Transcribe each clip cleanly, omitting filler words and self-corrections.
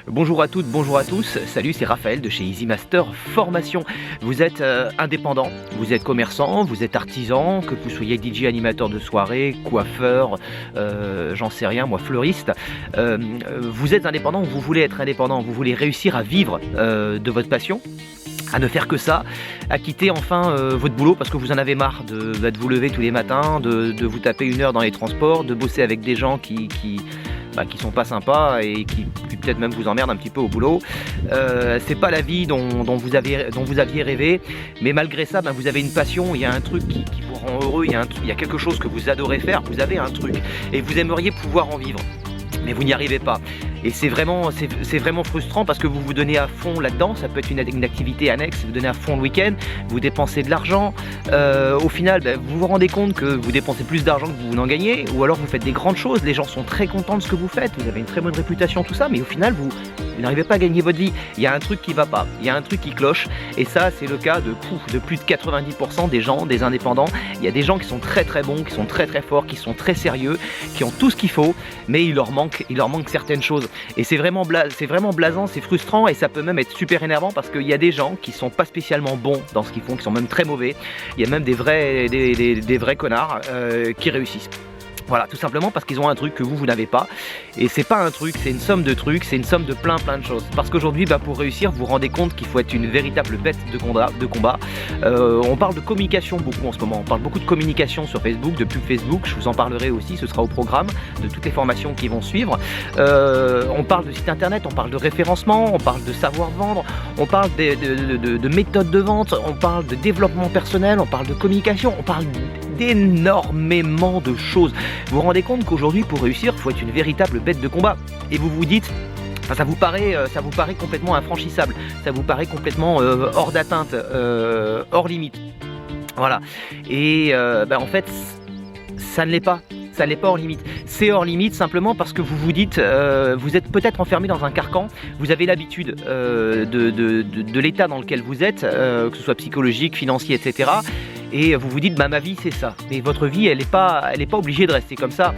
Bonjour à toutes, bonjour à tous, salut, c'est Raphaël de chez Easy Master Formation. Vous êtes indépendant, vous êtes commerçant, vous êtes artisan, que vous soyez DJ, animateur de soirée, coiffeur, j'en sais rien, moi fleuriste. Vous êtes indépendant, vous voulez être indépendant, vous voulez réussir à vivre de votre passion, à ne faire que ça, à quitter enfin votre boulot parce que vous en avez marre de vous lever tous les matins, de vous taper une heure dans les transports, de bosser avec des gens qui sont pas sympas et qui peut-être même vous emmerdent un petit peu au boulot. C'est pas la vie dont vous aviez rêvé, mais malgré ça, vous avez une passion, il y a un truc qui vous rend heureux, il y a quelque chose que vous adorez faire, vous avez un truc et vous aimeriez pouvoir en vivre. Mais vous n'y arrivez pas. Et c'est vraiment frustrant parce que vous vous donnez à fond là-dedans. Ça peut être une activité annexe, vous donnez à fond le week-end, vous dépensez de l'argent. Au final, vous vous rendez compte que vous dépensez plus d'argent que vous n'en gagnez, ou alors vous faites des grandes choses, les gens sont très contents de ce que vous faites, vous avez une très bonne réputation, tout ça, mais au final, vous n'arrivez pas à gagner votre vie. Il y a un truc qui va pas, il y a un truc qui cloche, et ça, c'est le cas de plus de 90% des gens, des indépendants. Il y a des gens qui sont très très bons, qui sont très très forts, qui sont très sérieux, qui ont tout ce qu'il faut, mais il leur manque certaines choses. Et c'est vraiment blasant, c'est frustrant et ça peut même être super énervant parce qu'il y a des gens qui sont pas spécialement bons dans ce qu'ils font, qui sont même très mauvais. Il y a même des vrais connards qui réussissent. Voilà, tout simplement parce qu'ils ont un truc que vous n'avez pas. Et c'est pas un truc, c'est une somme de trucs, c'est une somme de plein de choses. Parce qu'aujourd'hui, pour réussir, vous vous rendez compte qu'il faut être une véritable bête de combat. On parle de communication beaucoup en ce moment. On parle beaucoup de communication sur Facebook, de pub Facebook. Je vous en parlerai aussi, ce sera au programme de toutes les formations qui vont suivre. On parle de site internet, on parle de référencement, on parle de savoir vendre, on parle de méthodes de vente, on parle de développement personnel, on parle de communication, on parle d'énormément de choses. Vous vous rendez compte qu'aujourd'hui, pour réussir, il faut être une véritable bête de combat. Et vous vous dites, ça vous paraît complètement infranchissable, ça vous paraît complètement hors d'atteinte, hors limite. Voilà. Et en fait, ça ne l'est pas. Ça n'est pas hors limite. C'est hors limite simplement parce que vous vous dites, vous êtes peut-être enfermé dans un carcan, vous avez l'habitude de l'état dans lequel vous êtes, que ce soit psychologique, financier, etc. Et vous vous dites, ma vie c'est ça. Mais votre vie, elle n'est pas obligée de rester comme ça.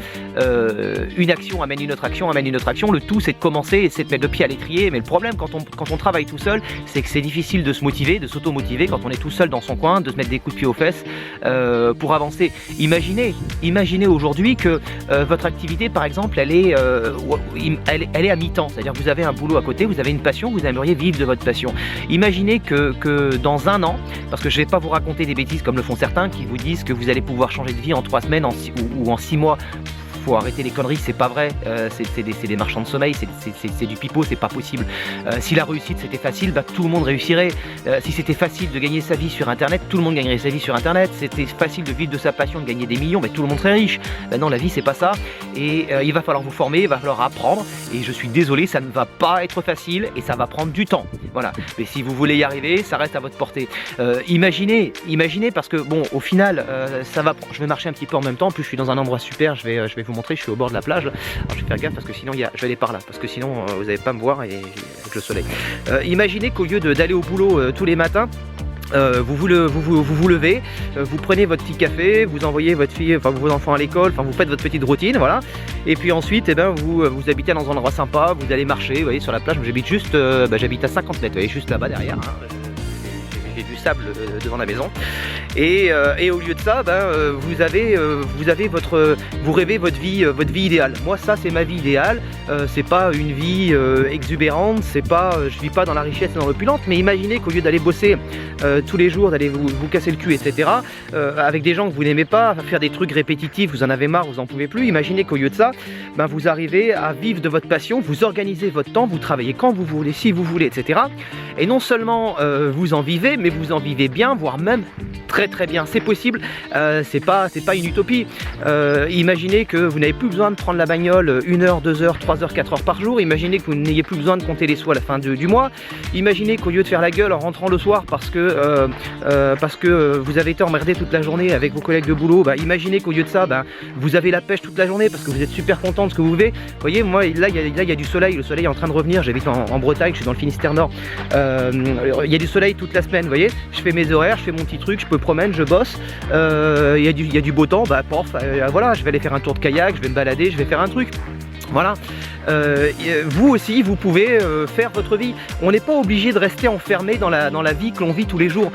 Une action amène une autre action, amène une autre action. Le tout, c'est de commencer et c'est de mettre le pied à l'étrier. Mais le problème, quand on travaille tout seul, c'est que c'est difficile de se motiver, de s'auto-motiver quand on est tout seul dans son coin, de se mettre des coups de pied aux fesses pour avancer. Imaginez aujourd'hui que votre activité, par exemple, elle est à mi-temps. C'est-à-dire que vous avez un boulot à côté, vous avez une passion, vous aimeriez vivre de votre passion. Imaginez que dans un an, parce que je ne vais pas vous raconter des bêtises comme le font certains qui vous disent que vous allez pouvoir changer de vie en 3 semaines ou en 6 mois. Faut arrêter les conneries, c'est pas vrai, c'est des marchands de sommeil, c'est du pipeau, c'est pas possible. Si la réussite c'était facile, tout le monde réussirait. Si c'était facile de gagner sa vie sur internet, tout le monde gagnerait sa vie sur internet. C'était facile de vivre de sa passion, de gagner des millions, tout le monde serait riche. Non, la vie c'est pas ça, et il va falloir vous former, il va falloir apprendre, et je suis désolé, ça ne va pas être facile et ça va prendre du temps. Voilà, mais si vous voulez y arriver, ça reste à votre portée. Imaginez parce que bon, au final, ça va. Je vais marcher un petit peu en même temps. En plus, je suis dans un endroit super. Je vais vous montrer. Je suis au bord de la plage. Alors, je vais faire gaffe parce que sinon, je vais aller par là. Parce que sinon, vous n'allez pas me voir et avec le soleil. Imaginez qu'au lieu d'aller au boulot tous les matins, vous vous levez, vous prenez votre petit café, vous envoyez vos enfants à l'école, vous faites votre petite routine, voilà. Et puis ensuite, vous habitez dans un endroit sympa, vous allez marcher, vous voyez, sur la plage. J'habite juste, j'habite à 50 mètres, vous voyez, juste là-bas derrière. J'ai du sable devant la maison. Et au lieu de ça, vous rêvez votre vie idéale. Moi, ça, c'est ma vie idéale. C'est pas une vie exubérante, je vis pas dans la richesse et dans l'opulence, mais imaginez qu'au lieu d'aller bosser tous les jours, d'aller vous casser le cul, etc., avec des gens que vous n'aimez pas, faire des trucs répétitifs, vous en avez marre, vous en pouvez plus. Imaginez qu'au lieu de ça, vous arrivez à vivre de votre passion, vous organisez votre temps, vous travaillez quand vous voulez, si vous voulez, etc. Et non seulement vous en vivez, mais vous en vivez bien, voire même très très bien. C'est possible, c'est pas une utopie. Imaginez que vous n'avez plus besoin de prendre la bagnole 1 heure, 2 heures, 3 heures, 4 heures par jour. Imaginez que vous n'ayez plus besoin de compter les sous à la fin du mois. Imaginez qu'au lieu de faire la gueule en rentrant le soir parce que vous avez été emmerdé toute la journée avec vos collègues de boulot, imaginez qu'au lieu de ça, vous avez la pêche toute la journée parce que vous êtes super content de ce que vous vivez. Vous voyez, moi là il y a du soleil, le soleil est en train de revenir, j'habite en Bretagne, je suis dans le Finistère Nord. Il y a du soleil toute la semaine, vous voyez, je fais mes horaires, je fais mon petit truc, je me promène, je bosse, il y a du beau temps, voilà, je vais aller faire un tour de kayak, je vais me balader, je vais faire un truc. Voilà, vous aussi vous pouvez faire votre vie. On n'est pas obligé de rester enfermé dans la vie que l'on vit tous les jours.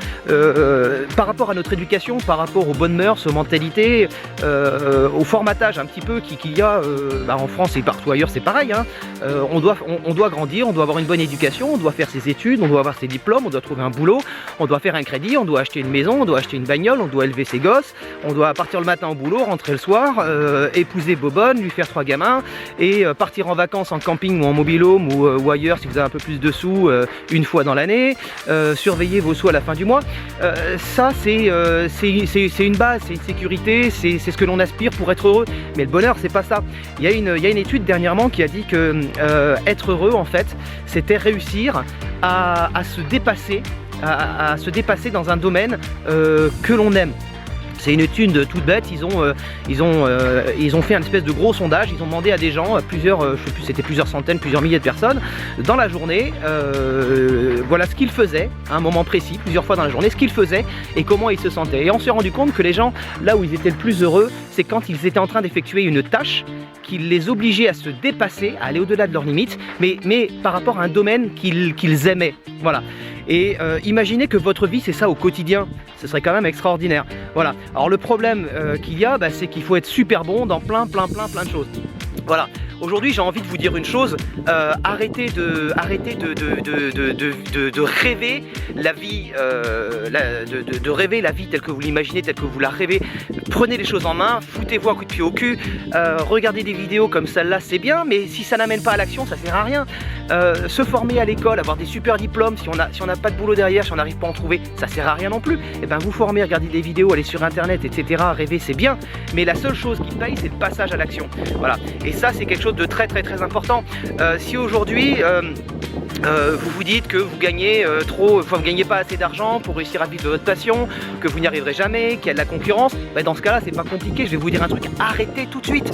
Par rapport à notre éducation, par rapport aux bonnes mœurs, aux mentalités, au formatage un petit peu qu'il y a en France et partout ailleurs, c'est pareil, hein. On doit grandir, on doit avoir une bonne éducation, on doit faire ses études, on doit avoir ses diplômes, on doit trouver un boulot, on doit faire un crédit, on doit acheter une maison, on doit acheter une bagnole, on doit élever ses gosses, on doit partir le matin au boulot, rentrer le soir, épouser Bobonne, lui faire 3 gamins et partir en vacances en camping ou en mobil-home ou ailleurs si vous avez un peu plus de sous une fois dans l'année, surveiller vos sous à la fin du mois. Ça c'est une base, c'est une sécurité, c'est ce que l'on aspire pour être heureux. Mais le bonheur c'est pas ça. Il y a une étude dernièrement qui a dit que être heureux en fait c'était réussir à se dépasser, à se dépasser dans un domaine que l'on aime. C'est une étude toute bête, ils ont fait un espèce de gros sondage, ils ont demandé à des gens, plusieurs, je sais plus, c'était plusieurs centaines, plusieurs milliers de personnes, dans la journée, voilà ce qu'ils faisaient, à un moment précis, plusieurs fois dans la journée, ce qu'ils faisaient et comment ils se sentaient. Et on s'est rendu compte que les gens, là où ils étaient le plus heureux, c'est quand ils étaient en train d'effectuer une tâche qui les obligeait à se dépasser, à aller au-delà de leurs limites, mais par rapport à un domaine qu'ils aimaient. Voilà. Et imaginez que votre vie c'est ça au quotidien, ce serait quand même extraordinaire. Voilà. Alors le problème qu'il y a, c'est qu'il faut être super bon dans plein de choses. Voilà. Aujourd'hui j'ai envie de vous dire une chose, arrêtez de rêver la vie, de rêver la vie telle que vous l'imaginez, telle que vous la rêvez. Prenez les choses en main, foutez-vous un coup de pied au cul, regardez des vidéos comme celle-là c'est bien, mais si ça n'amène pas à l'action ça sert à rien. Se former à l'école, avoir des super diplômes, si on n'a pas de boulot derrière, si on n'arrive pas à en trouver, ça sert à rien non plus. Et ben vous former, regardez des vidéos, aller sur internet, etc. Rêver c'est bien, mais la seule chose qui paye c'est le passage à l'action. Voilà. Et ça c'est quelque chose de très important. Si aujourd'hui vous vous dites que vous gagnez vous gagnez pas assez d'argent pour réussir à vivre de votre passion, que vous n'y arriverez jamais, qu'il y a de la concurrence, dans ce cas-là, c'est pas compliqué. Je vais vous dire un truc, arrêtez tout de suite.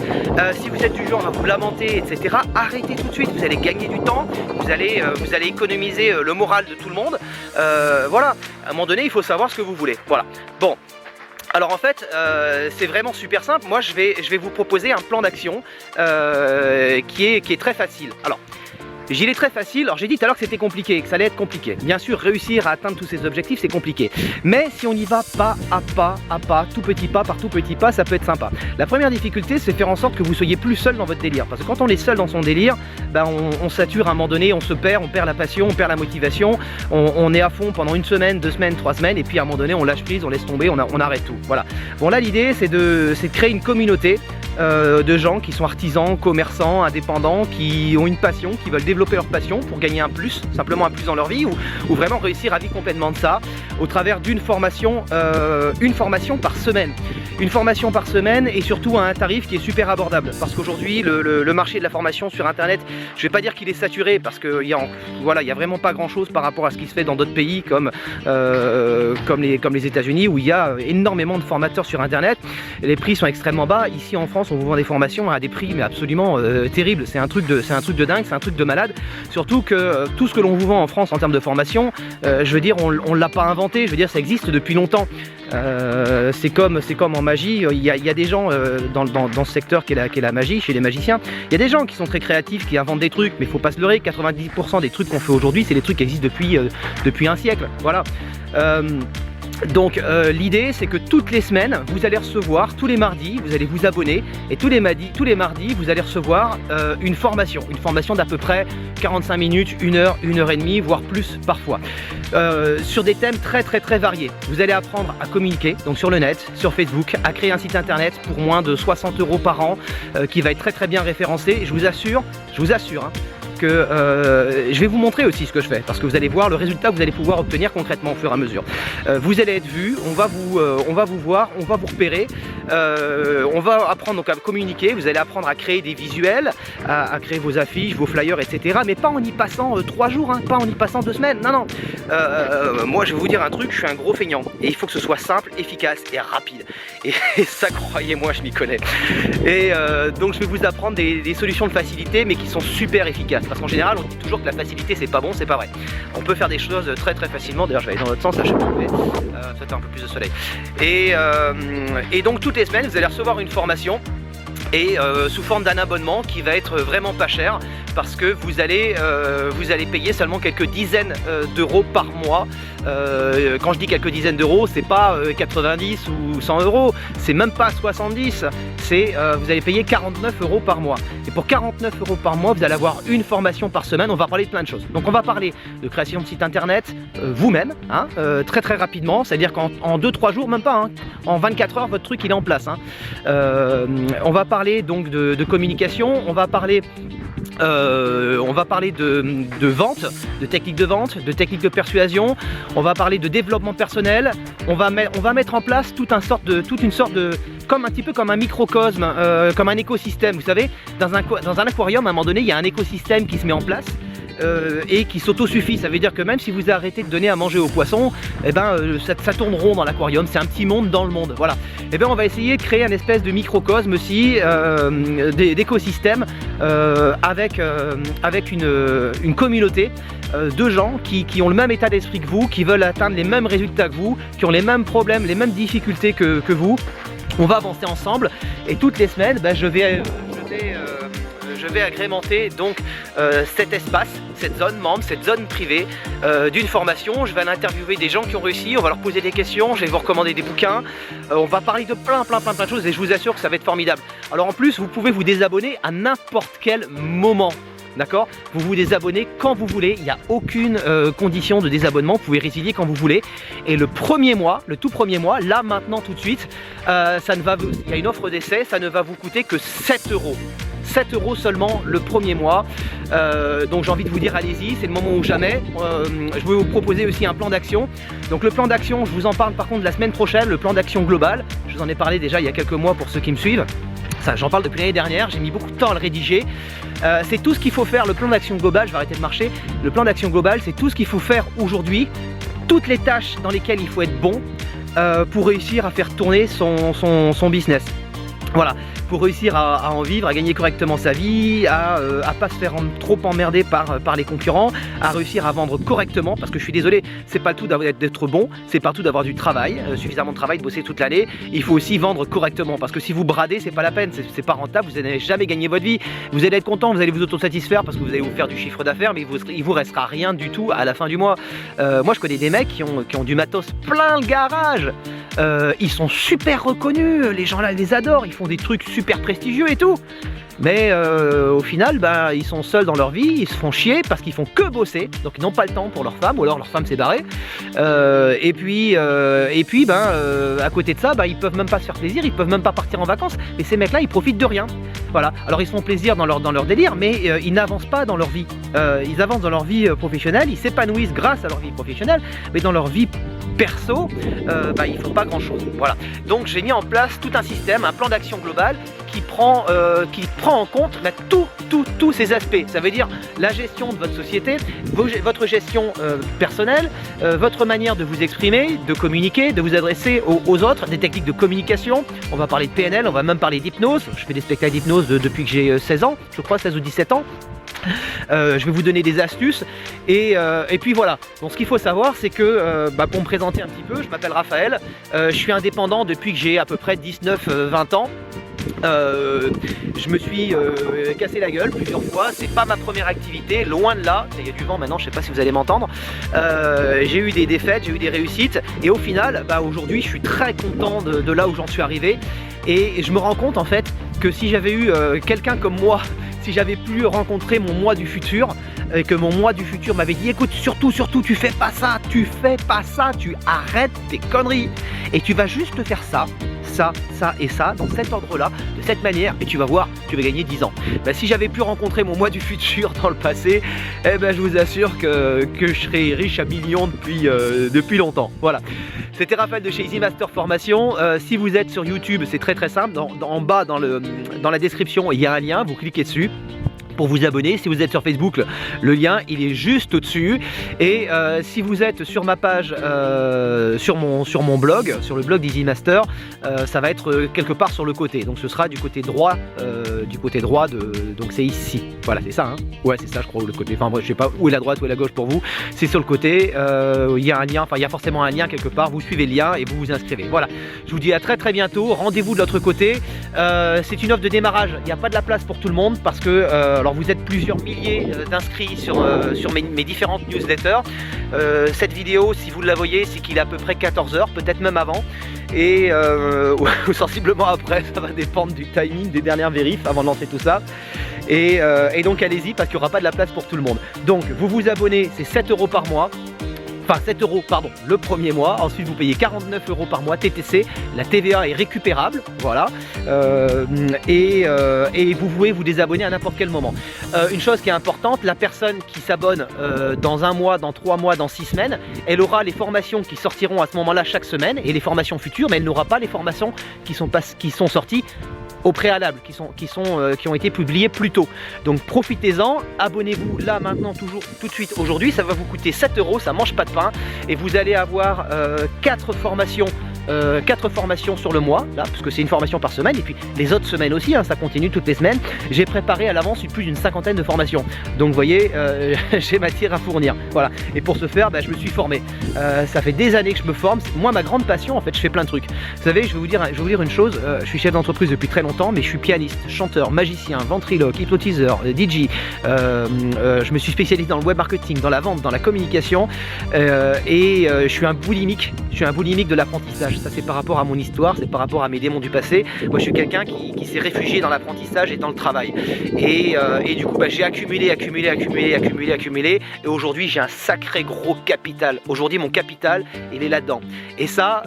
Si vous êtes du genre à vous lamenter, etc., arrêtez tout de suite. Vous allez gagner du temps, vous allez économiser le moral de tout le monde. Voilà. À un moment donné, il faut savoir ce que vous voulez. Voilà. Bon. Alors en fait, c'est vraiment super simple. Moi, je vais vous proposer un plan d'action qui est très facile. Alors, il est très facile. Alors j'ai dit tout à l'heure que c'était compliqué, que ça allait être compliqué. Bien sûr, réussir à atteindre tous ces objectifs, c'est compliqué. Mais si on y va pas à pas, tout petit pas par tout petit pas, ça peut être sympa. La première difficulté, c'est faire en sorte que vous soyez plus seul dans votre délire. Parce que quand on est seul dans son délire, on sature à un moment donné, on se perd, on perd la passion, on perd la motivation, on est à fond pendant 1 semaine, 2 semaines, 3 semaines, et puis à un moment donné, on lâche prise, on laisse tomber, on arrête tout. Voilà. Bon là, l'idée, c'est de créer une communauté de gens qui sont artisans, commerçants, indépendants, qui ont une passion, qui veulent développer leur passion pour gagner un plus, simplement un plus dans leur vie, ou vraiment réussir à vivre complètement de ça au travers d'une formation, une formation par semaine. Une formation par semaine et surtout à un tarif qui est super abordable, parce qu'aujourd'hui le marché de la formation sur internet, je vais pas dire qu'il est saturé parce qu'il y a vraiment pas grand chose par rapport à ce qui se fait dans d'autres pays comme les États-Unis, où il y a énormément de formateurs sur internet. Les prix sont extrêmement bas. Ici en France on vous vend des formations à des prix mais absolument terribles. C'est un truc de dingue, c'est un truc de malade. Surtout que tout ce que l'on vous vend en France en termes de formation, je veux dire, on l'a pas inventé, je veux dire, ça existe depuis longtemps. C'est comme en magie, il y a des gens dans ce secteur qui est la magie, chez les magiciens, il y a des gens qui sont très créatifs, qui inventent des trucs, mais il faut pas se leurrer, 90% des trucs qu'on fait aujourd'hui, c'est des trucs qui existent depuis un siècle. Voilà. Donc l'idée c'est que toutes les semaines vous allez recevoir, tous les mardis vous allez vous abonner, et tous les mardis vous allez recevoir une formation d'à peu près 45 minutes, 1 heure, 1 heure et demie, voire plus parfois, sur des thèmes très variés. Vous allez apprendre à communiquer, donc sur le net, sur Facebook, à créer un site internet pour moins de 60 € par an, qui va être très bien référencé. Je vous assure hein, que je vais vous montrer aussi ce que je fais, parce que vous allez voir le résultat que vous allez pouvoir obtenir concrètement au fur et à mesure. Vous allez être vu, on va vous voir, on va vous repérer, on va apprendre donc à communiquer, vous allez apprendre à créer des visuels, à créer vos affiches, vos flyers, etc. Mais pas en y passant 3 jours, hein, pas en y passant 2 semaines, non. Moi je vais vous dire un truc, je suis un gros feignant, et il faut que ce soit simple, efficace et rapide. Et ça, croyez-moi, je m'y connais. Et donc je vais vous apprendre des solutions de facilité, mais qui sont super efficaces. Parce qu'en général, on dit toujours que la facilité, c'est pas bon, c'est pas vrai. On peut faire des choses très facilement. D'ailleurs, je vais aller dans l'autre sens, là, je sais pas où je vais. Peut-être un peu plus de soleil. Et donc, toutes les semaines, vous allez recevoir une formation et sous forme d'un abonnement qui va être vraiment pas cher parce que vous allez payer seulement quelques dizaines d'euros par mois. Quand je dis quelques dizaines d'euros, c'est pas 90 ou 100 euros, c'est même pas 70, c'est vous allez payer 49 euros par mois. Et pour 49 euros par mois, vous allez avoir une formation par semaine. On va parler de plein de choses. Donc on va parler de création de site internet vous-même, hein, très rapidement, c'est-à-dire qu'en 2-3 jours, même pas, hein, en 24 heures, votre truc il est en place. Hein. On va parler donc de communication, on va parler de vente, de techniques de vente, de techniques de persuasion, on va parler de développement personnel, on va mettre en place toute une sorte de comme un petit peu comme un microcosme, comme un écosystème. Vous savez, dans un aquarium, à un moment donné, il y a un écosystème qui se met en place. Et qui s'autosuffit, ça veut dire que même si vous arrêtez de donner à manger aux poissons, eh ben, ça tourne rond dans l'aquarium, c'est un petit monde dans le monde, voilà. Et bien on va essayer de créer un espèce de microcosme aussi, d'écosystème avec une communauté de gens qui ont le même état d'esprit que vous, qui veulent atteindre les mêmes résultats que vous, qui ont les mêmes problèmes, les mêmes difficultés que vous. On va avancer ensemble et toutes les semaines, ben, je vais agrémenter donc cet espace, cette zone membre, cette zone privée d'une formation. Je vais aller interviewer des gens qui ont réussi, on va leur poser des questions, je vais vous recommander des bouquins, on va parler de plein de choses et je vous assure que ça va être formidable. Alors en plus, vous pouvez vous désabonner à n'importe quel moment. D'accord? Vous vous désabonnez quand vous voulez, il n'y a aucune condition de désabonnement, vous pouvez résilier quand vous voulez. Et le premier mois, le tout premier mois, là maintenant tout de suite, il y a une offre d'essai, ça ne va vous coûter que 7 euros. 7 euros seulement le premier mois. Donc j'ai envie de vous dire allez-y, c'est le moment ou jamais. Je vais vous proposer aussi un plan d'action. Donc le plan d'action, je vous en parle par contre la semaine prochaine, le plan d'action global. Je vous en ai parlé déjà il y a quelques mois pour ceux qui me suivent. Ça, j'en parle depuis l'année dernière, j'ai mis beaucoup de temps à le rédiger. C'est tout ce qu'il faut faire, le plan d'action global, je vais arrêter de marcher. Le plan d'action global, c'est tout ce qu'il faut faire aujourd'hui, toutes les tâches dans lesquelles il faut être bon pour réussir à faire tourner son business. Voilà, pour réussir à en vivre, à gagner correctement sa vie, à pas se faire trop emmerder par les concurrents, à réussir à vendre correctement, parce que je suis désolé, c'est pas le tout d'être bon, c'est pas le tout d'avoir du travail, suffisamment de travail, de bosser toute l'année. Il faut aussi vendre correctement, parce que si vous bradez, c'est pas la peine, c'est pas rentable, vous n'allez jamais gagner votre vie. Vous allez être content, vous allez vous autosatisfaire parce que vous allez vous faire du chiffre d'affaires, mais il vous restera rien du tout à la fin du mois. Moi je connais des mecs qui ont du matos plein le garage. Ils sont super reconnus, les gens là ils les adorent, ils font des trucs super prestigieux et tout, mais au final ils sont seuls dans leur vie, ils se font chier parce qu'ils font que bosser, donc ils n'ont pas le temps pour leur femme, ou alors leur femme s'est barrée, et puis à côté de ça ils peuvent même pas se faire plaisir, ils peuvent même pas partir en vacances, et ces mecs là ils profitent de rien. Voilà, alors ils se font plaisir dans leur délire, mais ils n'avancent pas dans leur vie, ils avancent dans leur vie professionnelle, ils s'épanouissent grâce à leur vie professionnelle, mais dans leur vie perso, ils font pas grand chose. Voilà. Donc j'ai mis en place tout un système, un plan d'action global qui prend en compte tous ces aspects. Ça veut dire la gestion de votre société, votre gestion personnelle, votre manière de vous exprimer, de communiquer, de vous adresser aux autres, des techniques de communication. On va parler de PNL, on va même parler d'hypnose. Je fais des spectacles d'hypnose depuis que j'ai 16 ans, je crois 16 ou 17 ans. Je vais vous donner des astuces et puis voilà. Donc ce qu'il faut savoir, c'est que pour me présenter un petit peu, je m'appelle Raphaël, je suis indépendant depuis que j'ai à peu près 19-20 ans. Je me suis cassé la gueule plusieurs fois, c'est pas ma première activité, loin de là. Il y a du vent maintenant, je sais pas si vous allez m'entendre. J'ai eu des défaites, j'ai eu des réussites, et au final aujourd'hui je suis très content de là où j'en suis arrivé, et je me rends compte en fait que si j'avais eu quelqu'un comme moi, si j'avais pu rencontrer mon moi du futur, et que mon moi du futur m'avait dit écoute, surtout tu fais pas ça, tu arrêtes tes conneries et tu vas juste faire ça et ça, dans cet ordre-là, de cette manière, et tu vas voir, tu vas gagner 10 ans. Si j'avais pu rencontrer mon moi du futur dans le passé, je vous assure que je serais riche à millions depuis longtemps. Voilà. C'était Raphaël de chez Easy Master Formation. Si vous êtes sur YouTube, c'est très simple. En bas, dans la description, il y a un lien, vous cliquez dessus. pour vous abonner. Si vous êtes sur Facebook, le lien il est juste au-dessus. Et si vous êtes sur ma page, sur mon blog, sur le blog d'Easy Master, ça va être quelque part sur le côté. Donc ce sera du côté droit, donc c'est ici. Voilà, c'est ça, hein. Ouais, c'est ça, je crois, le côté. Enfin, bref, je sais pas où est la droite, où est la gauche pour vous. C'est sur le côté. Il y a un lien, enfin il y a forcément un lien quelque part. Vous suivez le lien et vous vous inscrivez. Voilà. Je vous dis à très très bientôt. Rendez-vous de l'autre côté. C'est une offre de démarrage. Il n'y a pas de la place pour tout le monde parce que alors vous êtes plusieurs milliers d'inscrits sur mes différentes newsletters. Cette vidéo, si vous la voyez, c'est qu'il est à peu près 14 h, peut-être même avant. Et ou sensiblement après, ça va dépendre du timing des dernières vérifs avant de lancer tout ça. Et donc allez-y parce qu'il n'y aura pas de la place pour tout le monde. Donc vous vous abonnez, c'est 7 € par mois. Enfin 7 € pardon, le premier mois. Ensuite vous payez 49 € par mois TTC. La TVA est récupérable, voilà. Et vous pouvez vous désabonner à n'importe quel moment. Une chose qui est importante, la personne qui s'abonne dans un mois, dans 3 mois, dans 6 semaines, elle aura les formations qui sortiront à ce moment-là chaque semaine et les formations futures, mais elle n'aura pas les formations qui sont sorties au préalable, qui ont été publiés plus tôt. Donc profitez-en, abonnez-vous là maintenant, toujours tout de suite aujourd'hui. Ça va vous coûter 7 €, ça mange pas de pain et vous allez avoir 4 formations sur le mois, là, parce que c'est une formation par semaine, et puis les autres semaines aussi, hein, ça continue toutes les semaines. J'ai préparé à l'avance plus d'une cinquantaine de formations. Donc vous voyez, j'ai matière à fournir. Voilà. Et pour ce faire, je me suis formé. Ça fait des années que je me forme. Moi, ma grande passion, en fait, je fais plein de trucs. Vous savez, je vais vous dire une chose. Je suis chef d'entreprise depuis très longtemps, mais je suis pianiste, chanteur, magicien, ventriloque, hypnotiseur, DJ. Je me suis spécialisé dans le web marketing, dans la vente, dans la communication, et je suis un boulimique. Je suis un boulimique de l'apprentissage. Ça, c'est par rapport à mon histoire, c'est par rapport à mes démons du passé. Moi, je suis quelqu'un qui s'est réfugié dans l'apprentissage et dans le travail. Et du coup, j'ai accumulé. Et aujourd'hui, j'ai un sacré gros capital. Aujourd'hui, mon capital, il est là-dedans. Et ça,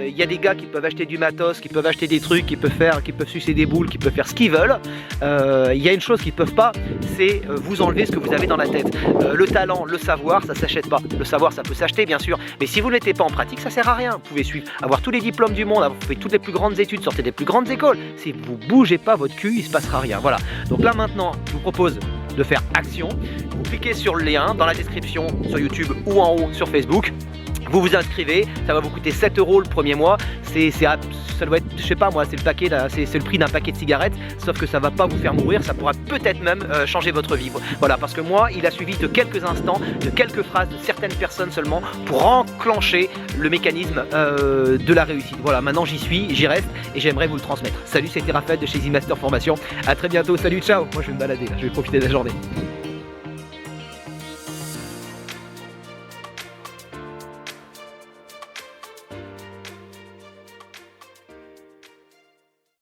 il y a des gars qui peuvent acheter du matos, qui peuvent acheter des trucs, qui peuvent sucer des boules, qui peuvent faire ce qu'ils veulent. Il y a une chose qu'ils peuvent pas, c'est vous enlever ce que vous avez dans la tête. Le talent, le savoir, ça s'achète pas. Le savoir, ça peut s'acheter, bien sûr. Mais si vous ne mettez pas en pratique, ça sert à rien. Vous pouvez avoir tous les diplômes du monde, avoir fait toutes les plus grandes études, sortir des plus grandes écoles. Si vous bougez pas votre cul, il se passera rien. Voilà. Donc là maintenant, je vous propose de faire action. Vous cliquez sur le lien dans la description sur YouTube ou en haut sur Facebook. Vous vous inscrivez, ça va vous coûter 7 € le premier mois. Ça doit être, je sais pas moi, c'est le paquet, c'est le prix d'un paquet de cigarettes. Sauf que ça va pas vous faire mourir, ça pourra peut-être même changer votre vie. Voilà, parce que moi, il a suffi de quelques instants, de quelques phrases de certaines personnes seulement pour enclencher le mécanisme de la réussite. Voilà, maintenant j'y suis, j'y reste et j'aimerais vous le transmettre. Salut, c'était Raphaël de chez Easy Master Formation. À très bientôt, salut, ciao. Moi je vais me balader, là, je vais profiter de la journée.